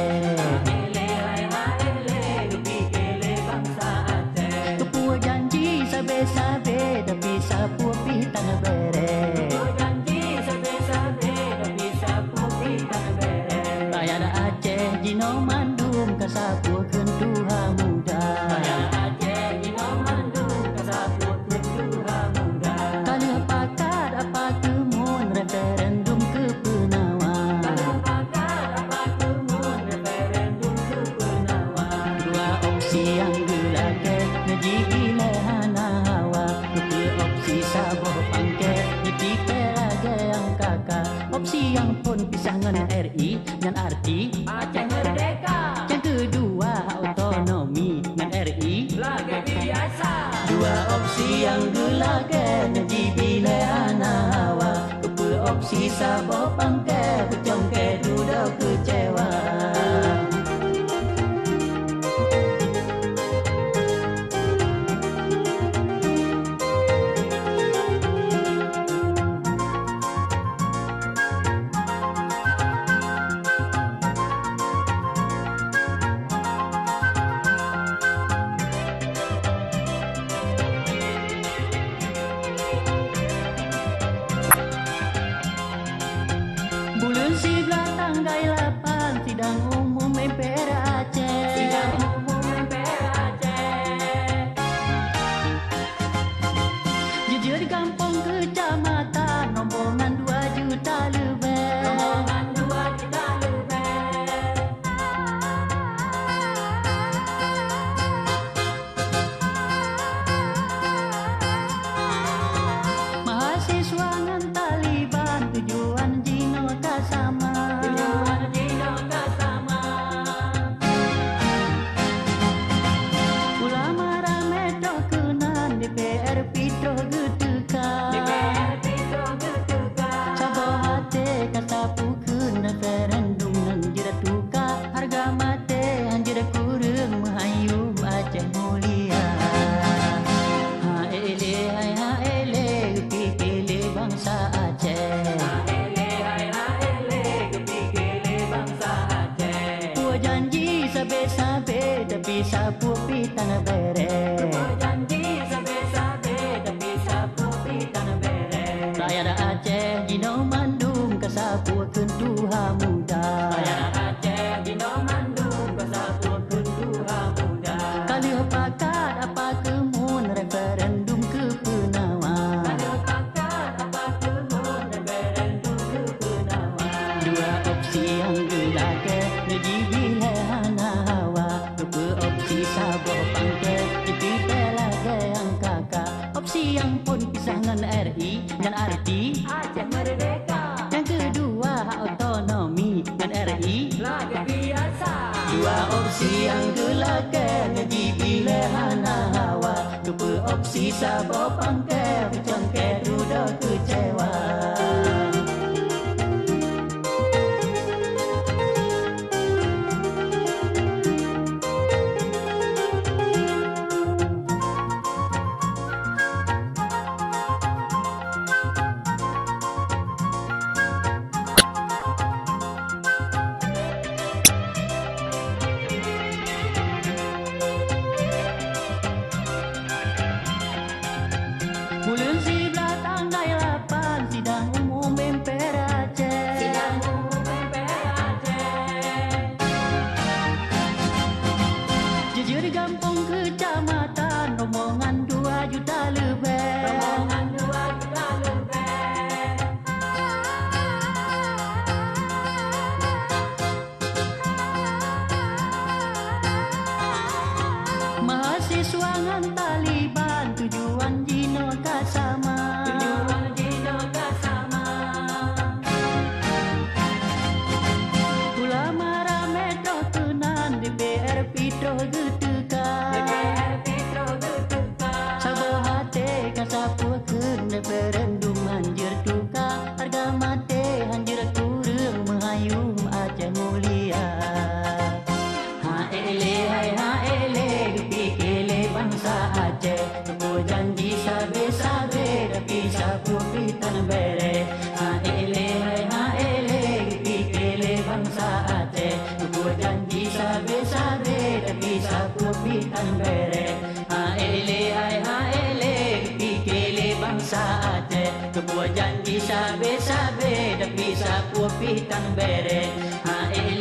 Ele hai ele dipikele bangsa Aceh. Kepua janji sabe-sabe tapi sapu pitang bere. Kepua janji sabe-sabe tapi sapu pitang bere. Rakyat Aceh jino mandum kasapu kentuha muda. Rakyat Aceh jino mandum kasapu kentuha muda. Kalau pakat apa kemun referendum ke Penawan. Kalau pakat apa kemun referendum ke Penawan. Dua opsi yang gelake neji lehana hawa. Dua opsi saboh pangke neji pelage yang kakak. Opsi yang pun pisah dengan RI dan arti Aceh merdeka. yang kedua autonomi dengan RI. Lagi biasa. Dua opsi yang gelake neji bilehana hawa. Dua opsi saboh pangke bercongke duduk kecewa. Bulan 11 tanggal 8 sidang umum MPR Aceh. Sidang umum MPR Aceh. Jujur di kampung kecamatan rombongan 2 juta lebih. Rombongan 2 juta lebih. Mahasiswa ngan Taliban tujuan jino tak sama. Tujuan jino tak sama. Ulama rame dokunan DPR pitro getuka. DPR pitro getuka. Saboh hati kata pukun referendum nang jira tuka. Harga mate anjir kurang mahayum Aceh mulia. Ha ele pikele bangsa Aceh. Ele kepikele bangsa Aceh. Pua janji sabe-sabe tapi sapu pitang bere. Kepua janji sabe-sabe tapi sapu pitang bere. Rakyat Aceh jino mandum kasapu kentuha muda. Rakyat Aceh jino mandum kasapu kentuha muda. Kalau pakat apa kemun referendum ke Penawan. Kalau pakat apa kemun referendum ke Penawan. Dua opsi yang gelake neji bilehana hawa. Dua opsi saboh pangke itu pelage yang kakak. Opsi yang pun pisah dengan RI dan arti. Aceh merdeka. Yang kedua autonomi dengan RI. Lagi biasa. Dua opsi yang gelake neji bilehana hawa. Dua opsi saboh pangke bercongke duduk kecewa. Bulan 11 tanggal 8 sidang umum MPR Aceh. Sidang umum MPR Aceh. Jujur di kampung kecamatan rombongan 2 juta lebih. Rombongan 2 juta lebih. Mahasiswa ngan Taliban tujuan jino tak sama. Tujuan jino tak sama. Ulama rame dokunan DPR pitro getuka. DPR pitro getuka. Saboh hati kasapu keun referendum anjir tuka. Harga mate anjir kurang menghayum Aceh mulia. Ha ele pikele bangsa Aceh. Kepua janji sabe-sabe tapi sapu pitang bere. Ha ele pikele bangsa Aceh. Kepua janji tan bere. Ha ele pikele bangsa Aceh. Kepua janji sabe-sabe dak bisa pupi tan bere. Ha ele